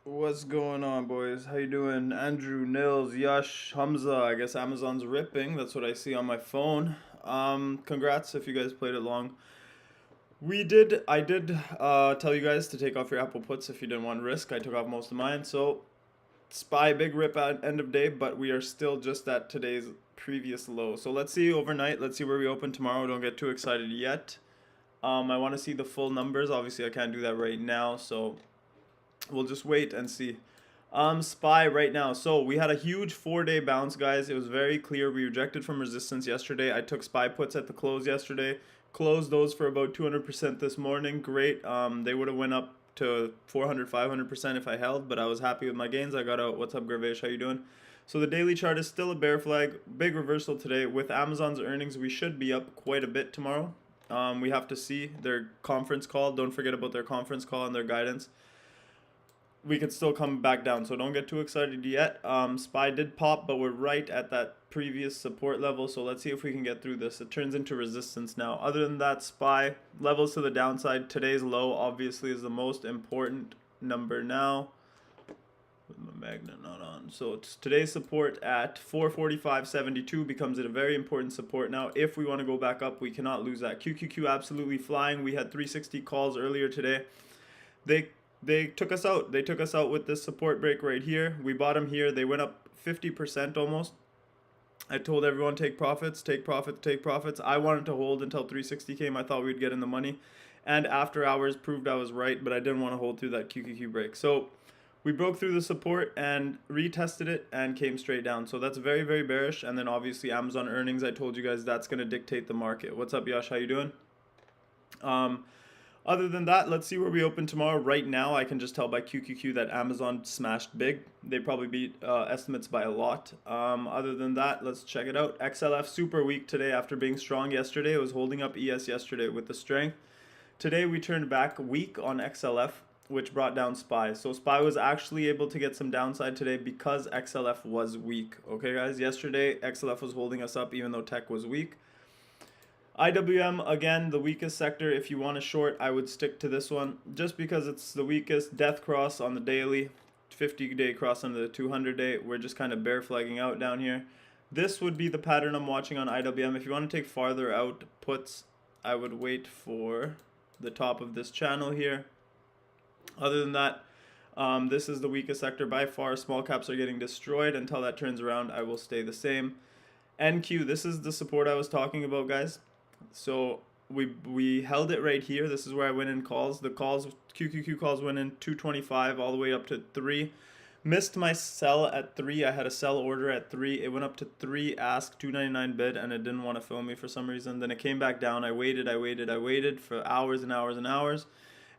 What's going on, boys? How you doing? Andrew, Nils, Yash, Hamza. I guess Amazon's ripping. That's what I see on my phone. Congrats if you guys played it long. I did tell you guys to take off your Apple puts if you didn't want risk. I took off most of mine. So, SPY big rip at end of day, but we are still just at today's previous low. So let's see overnight. Let's see where we open tomorrow. Don't get too excited yet. I want to see the full numbers. Obviously, I can't do that right now, so we'll just wait and see. SPY right now. So we had a huge 4-day bounce, guys. It was very clear. We rejected from resistance yesterday. I took SPY puts at the close yesterday. Closed those for about 200% this morning. Great. They would have went up to 400, 500% if I held, but I was happy with my gains. I got out. What's up, Gravesh? How you doing? So the daily chart is still a bear flag. Big reversal today. With Amazon's earnings, we should be up quite a bit tomorrow. We have to see their conference call. Don't forget about their conference call and their guidance. We could still come back down, so don't get too excited yet. SPY did pop, but we're right at that previous support level, so let's see if we can get through this. It turns into resistance now. Other than that, SPY levels to the downside. Today's low obviously is the most important number now. With my magnet not on, so it's today's support at 445.72 becomes a very important support now. If we want to go back up, we cannot lose that. QQQ absolutely flying. We had 360 calls earlier today. They took us out. They took us out with this support break right here. We bought them here. They went up 50% almost. I told everyone take profits, take profits, take profits. I wanted to hold until 360 came. I thought we'd get in the money. And after hours proved I was right, but I didn't want to hold through that QQQ break. So we broke through the support and retested it and came straight down. So that's very, very bearish. And then obviously Amazon earnings, I told you guys that's going to dictate the market. What's up, Yash? How you doing? Other than that, let's see where we open tomorrow. Right now, I can just tell by QQQ that Amazon smashed big. They probably beat estimates by a lot. Other than that, let's check it out. XLF super weak today after being strong yesterday. It was holding up ES yesterday with the strength. Today, we turned back weak on XLF, which brought down SPY. So SPY was actually able to get some downside today because XLF was weak. Okay, guys? Yesterday, XLF was holding us up even though tech was weak. IWM, again, the weakest sector. If you want to short, I would stick to this one just because it's the weakest. Death cross on the daily, 50-day cross on the 200-day. We're just kind of bear flagging out down here. This would be the pattern I'm watching on IWM. If you want to take farther out puts, I would wait for the top of this channel here. Other than that, this is the weakest sector by far. Small caps are getting destroyed. Until that turns around, I will stay the same. NQ, this is the support I was talking about, guys. So we held it right here. This is where I went in calls. The calls, QQQ calls went in 225 all the way up to 3. Missed my sell at 3. I had a sell order at 3. It went up to 3, ask, 299 bid, and it didn't want to fill me for some reason. Then it came back down. I waited for hours and hours and hours,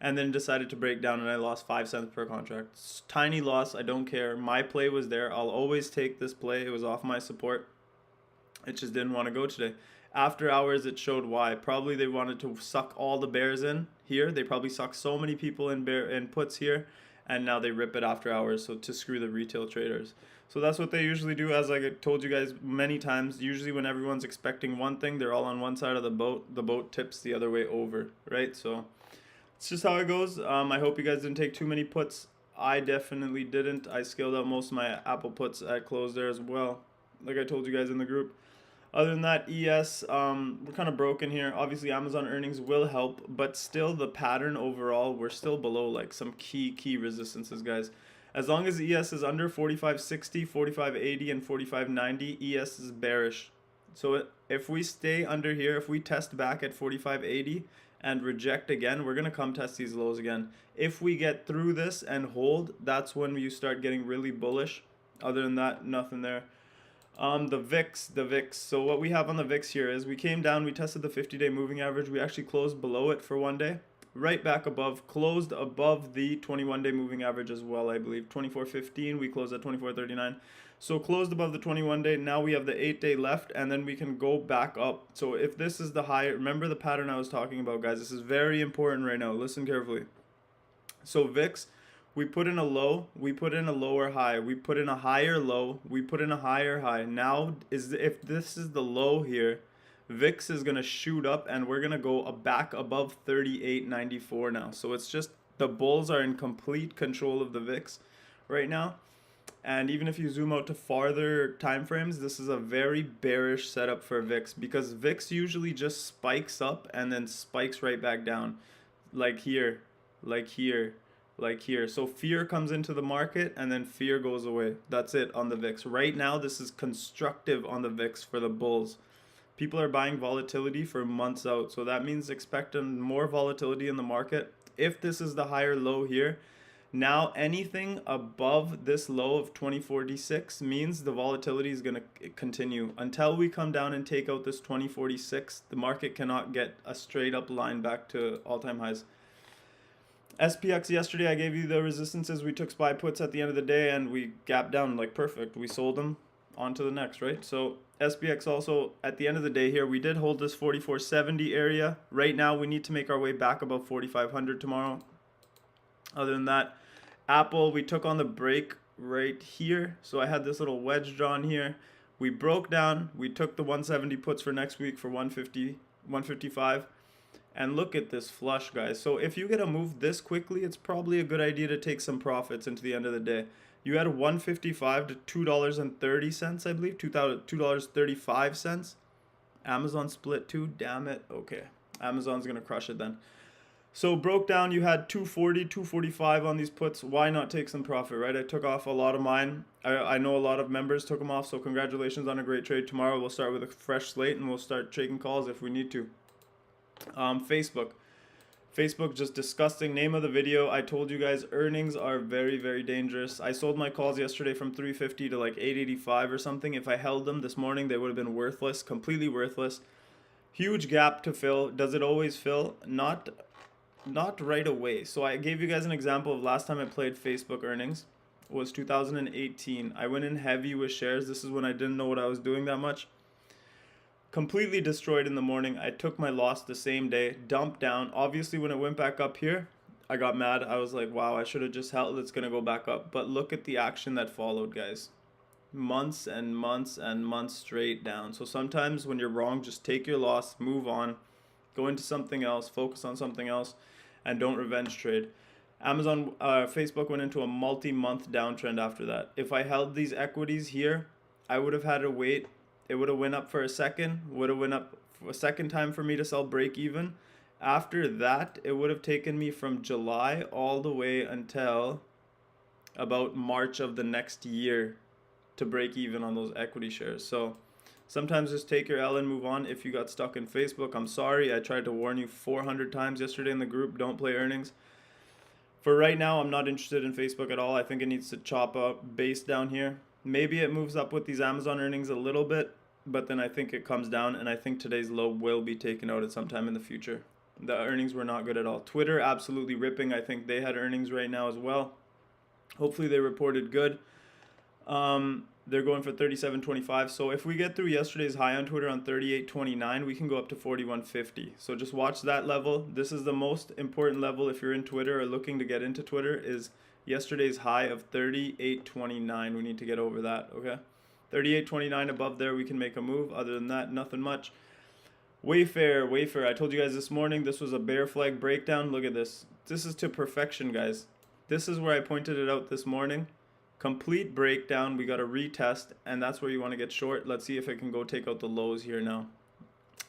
and then decided to break down, and I lost 5 cents per contract. Tiny loss. I don't care. My play was there. I'll always take this play. It was off my support. It just didn't want to go today. After hours, it showed why. Probably they wanted to suck all the bears in here. They probably sucked so many people in puts here, and now they rip it after hours, so to screw the retail traders. So that's what they usually do, as I told you guys many times. Usually when everyone's expecting one thing, they're all on one side of the boat tips the other way over, right? So it's just how it goes. I hope you guys didn't take too many puts. I definitely didn't. I scaled out most of my Apple puts at close there as well, like I told you guys in the group. Other than that, ES, we're kind of broken here. Obviously, Amazon earnings will help, but still the pattern overall, we're still below like some key resistances, guys. As long as ES is under 45.60, 45.80, and 45.90, ES is bearish. So if we stay under here, if we test back at 45.80 and reject again, we're going to come test these lows again. If we get through this and hold, that's when you start getting really bullish. Other than that, nothing there. The VIX. So what we have on the VIX here is we came down, we tested the 50-day moving average. We actually closed below it for one day. Right back above, closed above the 21-day moving average as well, I believe. 24.15, we closed at 24.39. So closed above the 21-day. Now we have the 8-day left, and then we can go back up. So if this is the high, remember the pattern I was talking about, guys. This is very important right now. Listen carefully. So VIX, we put in a low, we put in a lower high, we put in a higher low, we put in a higher high. Now, if this is the low here, VIX is going to shoot up and we're going to go back above 38.94 now. So it's just the bulls are in complete control of the VIX. right now. And even if you zoom out to farther time frames, this is a very bearish setup for VIX, because VIX usually just spikes up and then spikes right back down, like here, like here, like here. So fear comes into the market and then fear goes away. That's it on the VIX. Right now, this is constructive on the VIX for the bulls. People are buying volatility for months out. So that means expect more volatility in the market. If this is the higher low here, now anything above this low of 2046 means the volatility is going to continue. Until we come down and take out this 2046, the market cannot get a straight up line back to all-time highs. SPX yesterday, I gave you the resistances. We took SPY puts at the end of the day and we gapped down like perfect. We sold them, on to the next, right? So SPX also at the end of the day here, we did hold this 4470 area. Right now we need to make our way back above 4500 tomorrow. Other than that, Apple, we took on the break right here. So I had this little wedge drawn here. We broke down. We took the 170 puts for next week for 150, 155. And look at this flush, guys. So if you get a move this quickly, it's probably a good idea to take some profits into the end of the day. You had a 155 to $2.30, I believe. $2.35. Amazon split too. Damn it. Okay. Amazon's going to crush it then. So broke down, you had 240, 245 on these puts. Why not take some profit, right? I took off a lot of mine. I know a lot of members took them off, so congratulations on a great trade. Tomorrow we'll start with a fresh slate and we'll start taking calls if we need to. Facebook, just disgusting. Name of the video, I told you guys earnings are very, very dangerous. I sold my calls yesterday from 350 to like 885 or something. If I held them this morning, they would have been worthless, completely worthless. Huge gap to fill. Does it always fill? Not right away. So I gave you guys an example of last time I played Facebook earnings was 2018. I went in heavy with shares. This is when I didn't know what I was doing that much. Completely destroyed in the morning. I took my loss the same day, dumped down. Obviously when it went back up here, I got mad. I was like, wow, I should have just held. It's going to go back up. But look at the action that followed, guys. Months and months and months straight down. So sometimes when you're wrong, just take your loss, move on, go into something else, focus on something else, and don't revenge trade. Facebook went into a multi-month downtrend after that. If I held these equities here, I would have had to wait. It would have went up for a second, would have went up a second time for me to sell break even. After that, it would have taken me from July all the way until about March of the next year to break even on those equity shares. So sometimes just take your L and move on. If you got stuck in Facebook, I'm sorry. I tried to warn you 400 times yesterday in the group, don't play earnings. For right now, I'm not interested in Facebook at all. I think it needs to chop up base down here. Maybe it moves up with these Amazon earnings a little bit, but then I think it comes down, and I think today's low will be taken out at some time in the future. The earnings were not good at all. Twitter, absolutely ripping. I think they had earnings right now as well. Hopefully they reported good. They're going for 37.25. So if we get through yesterday's high on Twitter on 38.29, we can go up to 41.50. So just watch that level. This is the most important level if you're in Twitter or looking to get into Twitter, is yesterday's high of 38.29. We need to get over that, okay? 38.29 above there, we can make a move. Other than that, nothing much. Wayfair. I told you guys this morning this was a bear flag breakdown. Look at this. This is to perfection, guys. This is where I pointed it out this morning. Complete breakdown. We got a retest, and that's where you want to get short. Let's see if it can go take out the lows here now.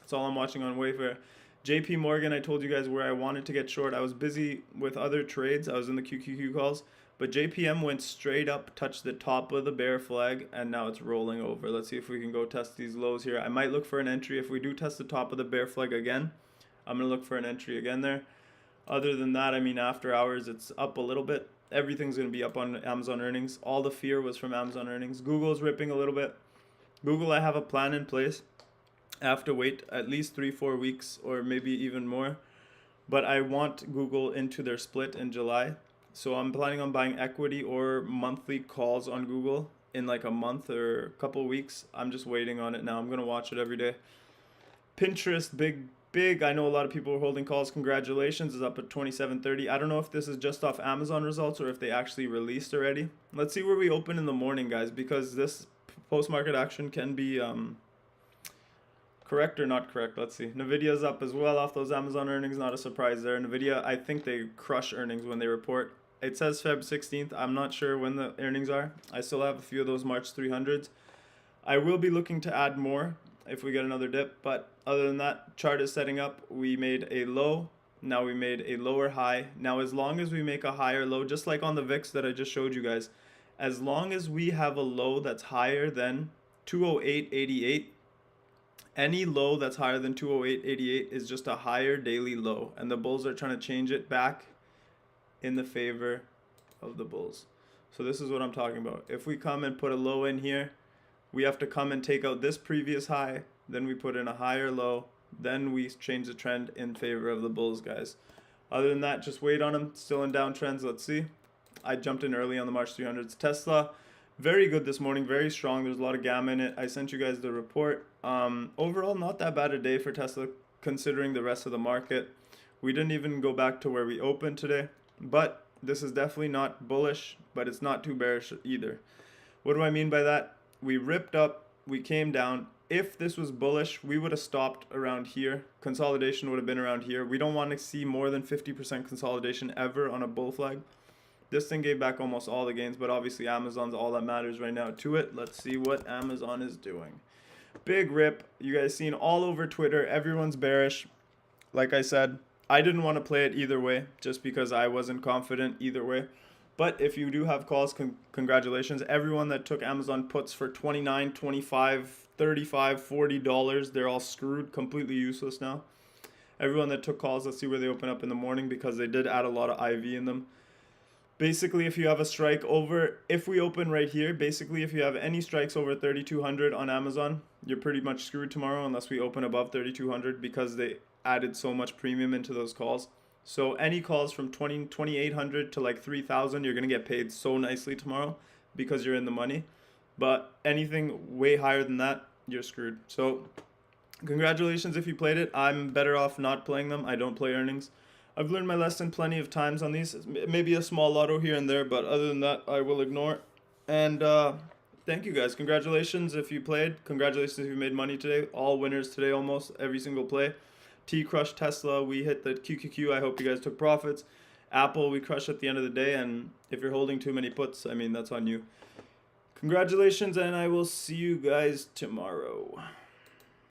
That's all I'm watching on Wayfair. JP Morgan, I told you guys where I wanted to get short. I was busy with other trades. I was in the QQQ calls. But JPM went straight up, touched the top of the bear flag, and now it's rolling over. Let's see if we can go test these lows here. I might look for an entry. If we do test the top of the bear flag again, I'm going to look for an entry again there. Other than that, I mean, after hours, it's up a little bit. Everything's going to be up on Amazon earnings. All the fear was from Amazon earnings. Google's ripping a little bit. Google, I have a plan in place. I have to wait at least 3-4 weeks or maybe even more. But I want Google into their split in July. So I'm planning on buying equity or monthly calls on Google in like a month or a couple weeks. I'm just waiting on it now. I'm going to watch it every day. Pinterest, big. I know a lot of people are holding calls. Congratulations, is up at 27.30. I don't know if this is just off Amazon results or if they actually released already. Let's see where we open in the morning, guys, because this post-market action can be correct or not correct. Let's see. Nvidia's up as well off those Amazon earnings. Not a surprise there. Nvidia, I think they crush earnings when they report. It says Feb 16th. I'm not sure when the earnings are. I still have a few of those March 300s. I will be looking to add more if we get another dip, but other than that, chart is setting up. We made a low, now we made a lower high. Now as long as we make a higher low, just like on the VIX that I just showed you guys, as long as we have a low that's higher than 208.88, any low that's higher than 208.88 is just a higher daily low, and the bulls are trying to change it back in the favor of the bulls. So this is what I'm talking about. If we come and put a low in here, we have to come and take out this previous high, then we put in a higher low, then we change the trend in favor of the bulls, guys. Other than that, just wait on them. Still in downtrends. Let's see. I jumped in early on the March 300s. Tesla, very good this morning, very strong. There's a lot of gamma in it. I sent you guys the report. Overall, not that bad a day for Tesla considering the rest of the market. We didn't even go back to where we opened today, but this is definitely not bullish, but it's not too bearish either. What do I mean by that? We ripped up, we came down. If this was bullish, we would have stopped around here. Consolidation would have been around here. We don't want to see more than 50% consolidation ever on a bull flag. This thing gave back almost all the gains, but obviously Amazon's all that matters right now to it. Let's see what Amazon is doing. Big rip. You guys seen all over Twitter. Everyone's bearish. Like I said, I didn't want to play it either way just because I wasn't confident either way. But if you do have calls, congratulations. Everyone that took Amazon puts for $29, $25, $35, $40, they're all screwed, completely useless now. Everyone that took calls, let's see where they open up in the morning because they did add a lot of IV in them. Basically, if you have a strike over, if we open right here, basically if you have any strikes over 3,200 on Amazon, you're pretty much screwed tomorrow unless we open above 3,200 because they added so much premium into those calls. So any calls from 2,800 to like 3,000, you're going to get paid so nicely tomorrow because you're in the money. But anything way higher than that, you're screwed. So congratulations if you played it. I'm better off not playing them. I don't play earnings. I've learned my lesson plenty of times on these. Maybe a small lotto here and there, but other than that, I will ignore it. And thank you guys. Congratulations if you played. Congratulations if you made money today. All winners today, almost every single play. T crushed Tesla. We hit the QQQ. I hope you guys took profits. Apple, we crushed at the end of the day. And if you're holding too many puts, I mean, that's on you. Congratulations, and I will see you guys tomorrow.